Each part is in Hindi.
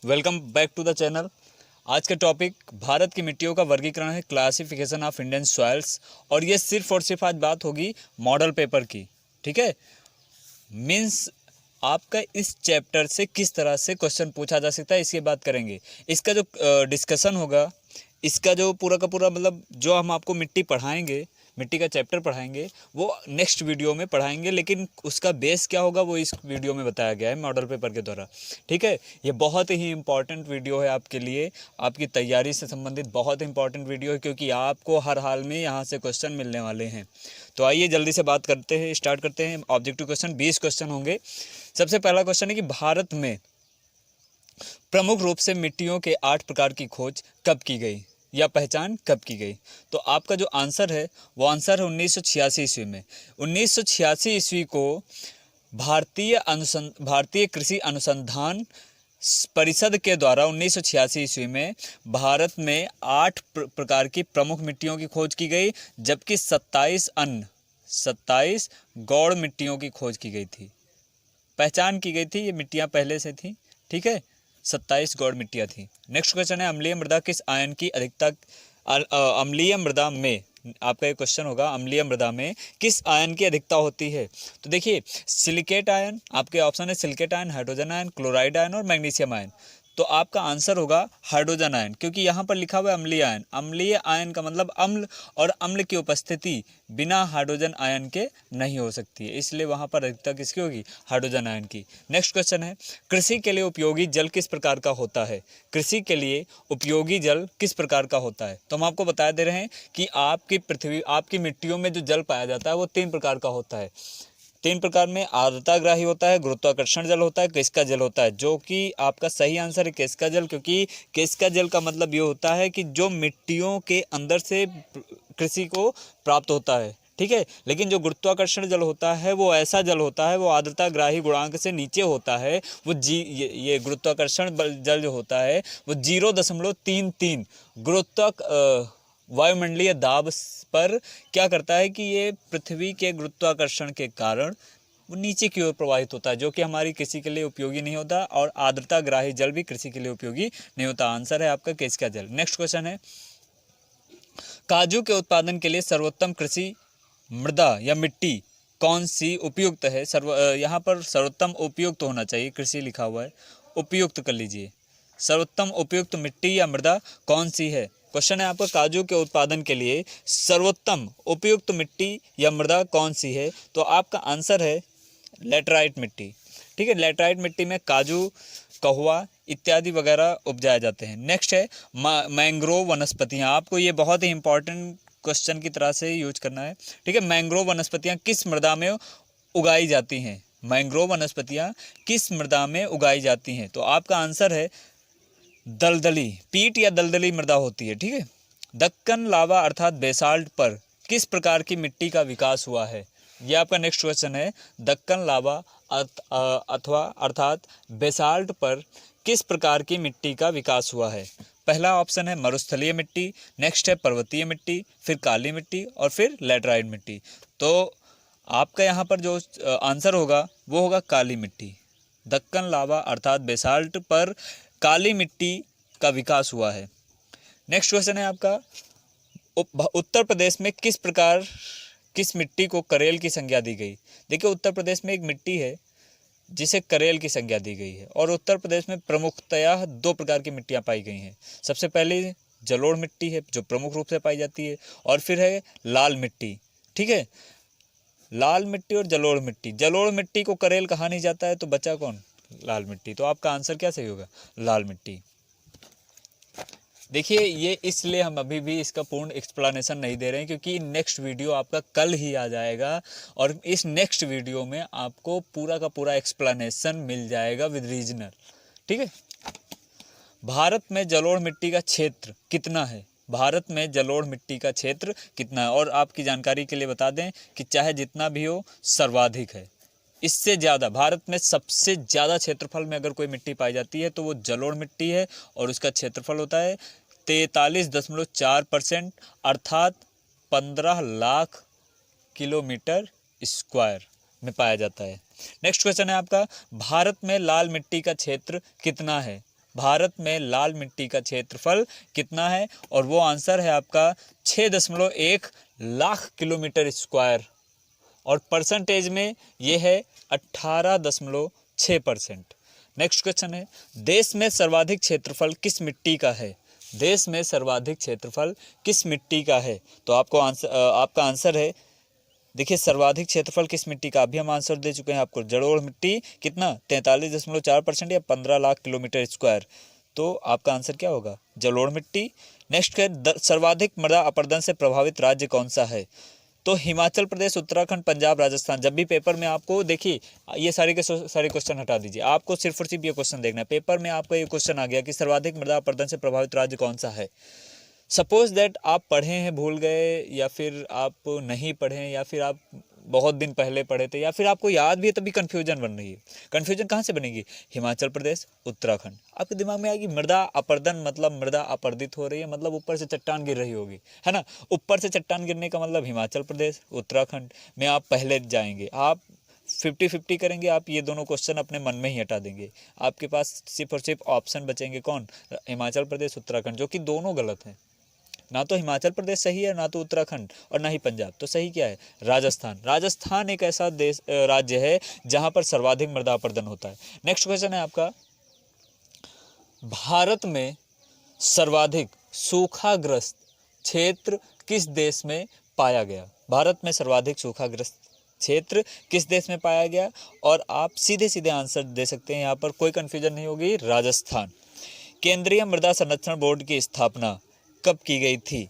Welcome back to the channel. आज का टॉपिक भारत की मिट्टियों का वर्गीकरण है, क्लासिफिकेशन ऑफ इंडियन सॉइल्स। और ये सिर्फ और सिर्फ आज बात होगी मॉडल पेपर की। ठीक है, मीन्स आपका इस चैप्टर से किस तरह से क्वेश्चन पूछा जा सकता है इसकी बात करेंगे। इसका जो डिस्कशन होगा, इसका जो पूरा का पूरा मतलब जो हम आपको मिट्टी पढ़ाएंगे, मिट्टी का चैप्टर पढ़ाएंगे, वो नेक्स्ट वीडियो में पढ़ाएंगे, लेकिन उसका बेस क्या होगा वो इस वीडियो में बताया गया है मॉडल पेपर के द्वारा। ठीक है, ये बहुत ही इंपॉर्टेंट वीडियो है आपके लिए, आपकी तैयारी से संबंधित बहुत इंपॉर्टेंट वीडियो है, क्योंकि आपको हर हाल में यहाँ से क्वेश्चन मिलने वाले हैं। तो आइए जल्दी से बात करते हैं, स्टार्ट करते हैं। ऑब्जेक्टिव क्वेश्चन 20 क्वेश्चन होंगे। सबसे पहला क्वेश्चन है कि भारत में प्रमुख रूप से मिट्टियों के 8 प्रकार की खोज कब की गई या पहचान कब की गई। तो आपका जो आंसर है वो आंसर है 1986 ईस्वी में। 1986 ईस्वी को भारतीय कृषि अनुसंधान परिषद के द्वारा 1986 ईस्वी में भारत में 8 प्रकार की प्रमुख मिट्टियों की खोज की गई, जबकि 27 गौड़ मिट्टियों की खोज की गई थी, पहचान की गई थी। ये मिट्टियाँ पहले से थी। ठीक है, 27 गौड़ मिट्टियाँ थी। नेक्स्ट क्वेश्चन है अम्लीय मृदा किस आयन की अधिकता, अम्लीय मृदा में आपका एक क्वेश्चन होगा, अम्लीय मृदा में किस आयन की अधिकता होती है। तो देखिए, सिलिकेट आयन, आपके ऑप्शन है silicate ion, hydrogen ion, chloride ion और मैग्नीशियम आयन। तो आपका आंसर होगा हाइड्रोजन आयन, क्योंकि यहाँ पर लिखा हुआ है अम्लीय आयन। अम्लीय आयन का मतलब अम्ल, और अम्ल की उपस्थिति बिना हाइड्रोजन आयन के नहीं हो सकती है, इसलिए वहाँ पर अधिकता किसकी होगी, हाइड्रोजन आयन की। नेक्स्ट क्वेश्चन है कृषि के लिए उपयोगी जल किस प्रकार का होता है। कृषि के लिए उपयोगी जल किस प्रकार का होता है। तो हम आपको बता दे रहे हैं कि आपकी मिट्टियों में जो जल पाया जाता है वो 3 प्रकार का होता है। 3 प्रकार में आर्द्रताग्राही होता है, गुरुत्वाकर्षण जल होता है, केशिका जल होता है, जो कि आपका सही आंसर है केशिका जल, क्योंकि केशिका जल का मतलब ये होता है कि जो मिट्टियों के अंदर से कृषि को प्राप्त होता है। ठीक है, लेकिन जो गुरुत्वाकर्षण जल होता है वो ऐसा जल होता है, वो आर्द्रताग्राही गुणांक से नीचे होता है। वो ये गुरुत्वाकर्षण जल जो होता है वो 0.33 वायुमंडलीय दाब पर क्या करता है कि ये पृथ्वी के गुरुत्वाकर्षण के कारण वो नीचे की ओर प्रवाहित होता है, जो कि हमारी कृषि के लिए उपयोगी नहीं होता, और आर्द्रताग्राही जल भी कृषि के लिए उपयोगी नहीं होता। आंसर है आपका केशिका जल। नेक्स्ट क्वेश्चन है काजू के उत्पादन के लिए सर्वोत्तम कृषि मृदा या मिट्टी कौन सी उपयुक्त है। यहाँ पर सर्वोत्तम उपयुक्त होना चाहिए, कृषि लिखा हुआ है, उपयुक्त कर लीजिए। सर्वोत्तम उपयुक्त मिट्टी या मृदा कौन सी है। क्वेश्चन है आपका काजू के उत्पादन के लिए सर्वोत्तम उपयुक्त मिट्टी या मृदा कौन सी है। तो आपका आंसर है लेटराइट मिट्टी। ठीक है, लेटराइट मिट्टी में काजू, कहुआ इत्यादि वगैरह उपजाए जाते हैं। नेक्स्ट है मैंग्रोव वनस्पतियाँ। आपको ये बहुत ही इंपॉर्टेंट क्वेश्चन की तरह से यूज करना है। ठीक है, मैंग्रोव वनस्पतियाँ किस मृदा में उगाई जाती हैं। मैंग्रोव वनस्पतियाँ किस मृदा में उगाई जाती हैं। तो आपका आंसर है दलदली, पीट या दलदली मृदा होती है। ठीक है, दक्कन लावा अर्थात बेसाल्ट पर किस प्रकार की मिट्टी का विकास हुआ है। यह आपका नेक्स्ट क्वेश्चन है, दक्कन लावा अथवा अर्थात बेसाल्ट पर किस प्रकार की मिट्टी का विकास हुआ है। पहला ऑप्शन है मरुस्थलीय मिट्टी, नेक्स्ट है पर्वतीय मिट्टी, फिर काली मिट्टी और फिर लैटराइट मिट्टी। तो आपका यहाँ पर जो आंसर होगा वो होगा काली मिट्टी। दक्कन लावा अर्थात बेसाल्ट पर काली मिट्टी का विकास हुआ है। नेक्स्ट क्वेश्चन है आपका उत्तर प्रदेश में किस मिट्टी को करेल की संज्ञा दी गई। देखिए, उत्तर प्रदेश में एक मिट्टी है जिसे करेल की संज्ञा दी गई है, और उत्तर प्रदेश में प्रमुखतया 2 प्रकार की मिट्टियाँ पाई गई हैं। सबसे पहले जलोढ़ मिट्टी है जो प्रमुख रूप से पाई जाती है, और फिर है लाल मिट्टी। ठीक है, लाल मिट्टी और जलोढ़ मिट्टी। जलोढ़ मिट्टी को करेल कहा नहीं जाता है, तो बचा कौन, लाल मिट्टी। तो आपका आंसर क्या सही होगा, लाल मिट्टी। देखिए, ये इसलिए हम अभी भी इसका पूर्ण एक्सप्लेनेशन नहीं दे रहे हैं, क्योंकि नेक्स्ट वीडियो आपका कल ही आ जाएगा, और इस नेक्स्ट वीडियो में आपको पूरा का पूरा एक्सप्लेनेशन मिल जाएगा विद रीजनल। ठीक है, भारत में जलोढ़ मिट्टी का क्षेत्र कितना है। भारत में जलोढ़ मिट्टी का क्षेत्र कितना है, और आपकी जानकारी के लिए बता दें कि चाहे जितना भी हो सर्वाधिक है। इससे ज़्यादा भारत में सबसे ज़्यादा क्षेत्रफल में अगर कोई मिट्टी पाई जाती है तो वो जलोढ़ मिट्टी है, और उसका क्षेत्रफल होता है 43.4%, अर्थात 15 लाख किलोमीटर स्क्वायर में पाया जाता है। नेक्स्ट क्वेश्चन है आपका भारत में लाल मिट्टी का क्षेत्र कितना है। भारत में लाल मिट्टी का क्षेत्रफल कितना है? और वो आंसर है आपका 6.1 लाख किलोमीटर स्क्वायर, और परसेंटेज में ये है 18.6%। नेक्स्ट क्वेश्चन है, देश में सर्वाधिक क्षेत्रफल किस मिट्टी का है? देश में सर्वाधिक क्षेत्रफल किस मिट्टी का है? तो आपका आंसर है, देखिए सर्वाधिक क्षेत्रफल किस मिट्टी का, अभी हम आंसर दे चुके हैं आपको, जलोढ़ मिट्टी कितना 43.4% या 15 लाख किलोमीटर स्क्वायर। तो आपका आंसर क्या होगा? जलोढ़ मिट्टी। नेक्स्ट है, सर्वाधिक मृदा अपरदन से प्रभावित राज्य कौन सा है? तो हिमाचल प्रदेश, उत्तराखंड, पंजाब, राजस्थान। जब भी पेपर में आपको, देखिए ये सारे के सारे क्वेश्चन हटा दीजिए, आपको सिर्फ और सिर्फ ये क्वेश्चन देखना है। पेपर में आपका ये क्वेश्चन आ गया कि सर्वाधिक मृदा अपरदन से प्रभावित राज्य कौन सा है। सपोज दैट आप पढ़े हैं, भूल गए, या फिर आप नहीं पढ़े, या फिर आप बहुत दिन पहले पढ़े थे, या फिर आपको याद भी है तभी कन्फ्यूजन बन रही है। कन्फ्यूजन कहाँ से बनेगी? हिमाचल प्रदेश, उत्तराखंड। आपके दिमाग में आएगी मृदा अपरदन, मतलब मृदा अपरदित हो रही है, मतलब ऊपर से चट्टान गिर रही होगी, है ना। ऊपर से चट्टान गिरने का मतलब हिमाचल प्रदेश, उत्तराखंड में आप पहले जाएंगे। आप 50-50 करेंगे, आप ये दोनों क्वेश्चन अपने मन में ही हटा देंगे। आपके पास सिर्फ और सिर्फ ऑप्शन बचेंगे, कौन? हिमाचल प्रदेश, उत्तराखंड, जो कि दोनों गलत हैं। ना तो हिमाचल प्रदेश सही है, ना तो उत्तराखंड, और ना ही पंजाब। तो सही क्या है? राजस्थान। राजस्थान एक ऐसा राज्य है जहां पर सर्वाधिक मृदा अपरदन होता है। नेक्स्ट क्वेश्चन है आपका, भारत में सर्वाधिक सूखाग्रस्त क्षेत्र किस देश में पाया गया? भारत में सर्वाधिक सूखाग्रस्त क्षेत्र किस देश में पाया गया? और आप सीधे सीधे आंसर दे सकते हैं, यहाँ पर कोई कंफ्यूजन नहीं होगी, राजस्थान। केंद्रीय मृदा संरक्षण बोर्ड की स्थापना कब की गई थी?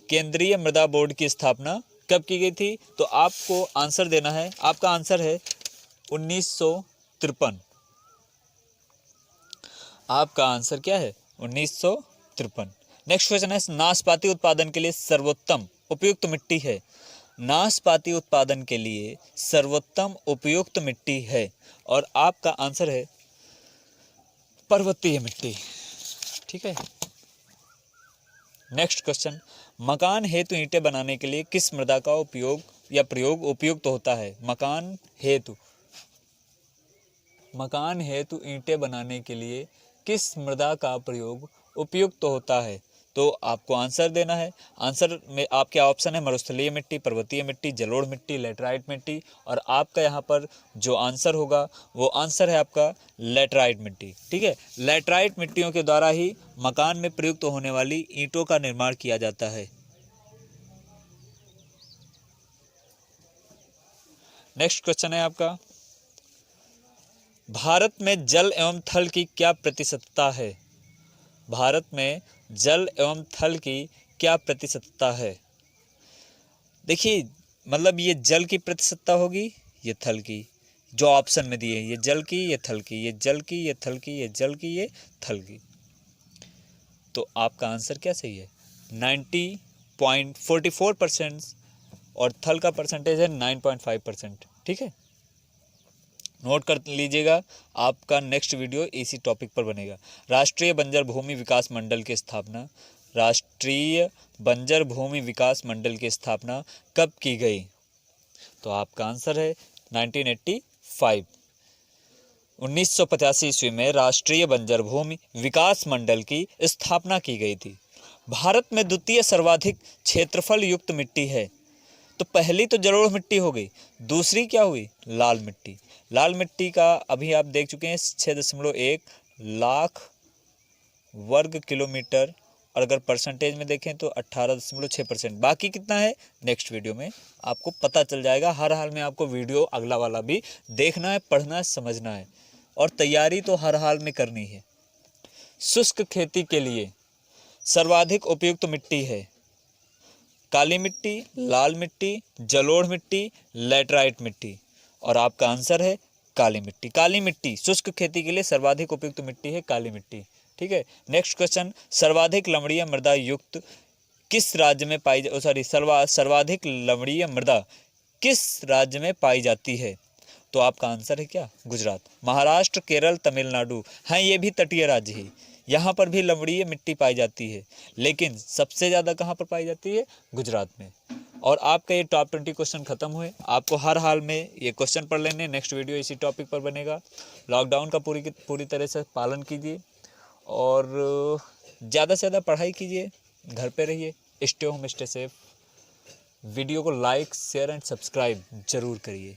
केंद्रीय मृदा बोर्ड की स्थापना कब की गई थी? तो आपको आंसर देना है, आपका आंसर है 1953। आपका आंसर क्या है? 1953। नेक्स्ट क्वेश्चन है, नाशपाती उत्पादन के लिए सर्वोत्तम उपयुक्त मिट्टी है? नाशपाती उत्पादन के लिए सर्वोत्तम उपयुक्त मिट्टी है, और आपका आंसर है पर्वतीय मिट्टी। ठीक है। नेक्स्ट क्वेश्चन, मकान हेतु ईंटें बनाने के लिए किस मृदा का उपयोग या प्रयोग उपयुक्त होता है? मकान हेतु ईंटें बनाने के लिए किस मृदा का प्रयोग उपयुक्त होता है? तो आपको आंसर देना है। आंसर में आपके ऑप्शन है मरुस्थलीय मिट्टी, पर्वतीय मिट्टी, जलोढ़ मिट्टी, लैटराइट मिट्टी, और आपका यहाँ पर जो आंसर होगा वो आंसर है आपका लैटराइट मिट्टी। ठीक है, लैटराइट मिट्टियों के द्वारा ही मकान में प्रयुक्त होने वाली ईंटों का निर्माण किया जाता है। नेक्स्ट क्वेश्चन है आपका, भारत में जल एवं थल की क्या प्रतिशतता है? भारत में जल एवं थल की क्या प्रतिशतता है? देखिए, मतलब ये जल की प्रतिशतता होगी, ये थल की, जो ऑप्शन में दिए, ये जल की, ये थल की, ये जल की, ये थल की, ये जल की, ये थल की। तो आपका आंसर क्या सही है? 90.44%, और थल का परसेंटेज है 9.5%। ठीक है, नोट कर लीजिएगा, आपका नेक्स्ट वीडियो इसी टॉपिक पर बनेगा। राष्ट्रीय बंजर भूमि विकास मंडल की स्थापना, राष्ट्रीय बंजर भूमि विकास मंडल की स्थापना कब की गई? तो आपका आंसर है 1985। 1985 ईस्वी में राष्ट्रीय बंजर भूमि विकास मंडल की स्थापना की गई थी। भारत में द्वितीय सर्वाधिक क्षेत्रफल युक्त मिट्टी है? तो पहली तो जलोढ़ मिट्टी हो गई, दूसरी क्या हुई? लाल मिट्टी। लाल मिट्टी का अभी आप देख चुके हैं 6.1 लाख वर्ग किलोमीटर, और अगर परसेंटेज में देखें तो 18.6%। बाकी कितना है नेक्स्ट वीडियो में आपको पता चल जाएगा। हर हाल में आपको वीडियो अगला वाला भी देखना है, पढ़ना है, समझना है, और तैयारी तो हर हाल में करनी है। शुष्क खेती के लिए सर्वाधिक उपयुक्त मिट्टी है? काली मिट्टी, लाल मिट्टी, जलोढ़ मिट्टी, लैटराइट मिट्टी, और आपका आंसर है काली मिट्टी। काली मिट्टी शुष्क खेती के लिए सर्वाधिक उपयुक्त मिट्टी है काली मिट्टी। ठीक है। नेक्स्ट क्वेश्चन, सर्वाधिक लवणीय मृदा युक्त किस राज्य में पाई सर्वाधिक लवणीय मृदा किस राज्य में पाई जाती है? तो आपका आंसर है क्या? गुजरात। महाराष्ट्र, केरल, तमिलनाडु, हाँ ये भी तटीय राज्य है, यहाँ पर भी लवणीय मिट्टी पाई जाती है, लेकिन सबसे ज़्यादा कहाँ पर पाई जाती है? गुजरात में। और आपका ये टॉप 20 क्वेश्चन खत्म हुए, आपको हर हाल में ये क्वेश्चन पढ़ लेने। नेक्स्ट वीडियो इसी टॉपिक पर बनेगा। लॉकडाउन का पूरी तरह से पालन कीजिए और ज़्यादा से ज़्यादा पढ़ाई कीजिए, घर पे रहिए, stay home stay safe. Video को लाइक शेयर एंड सब्सक्राइब जरूर करिए।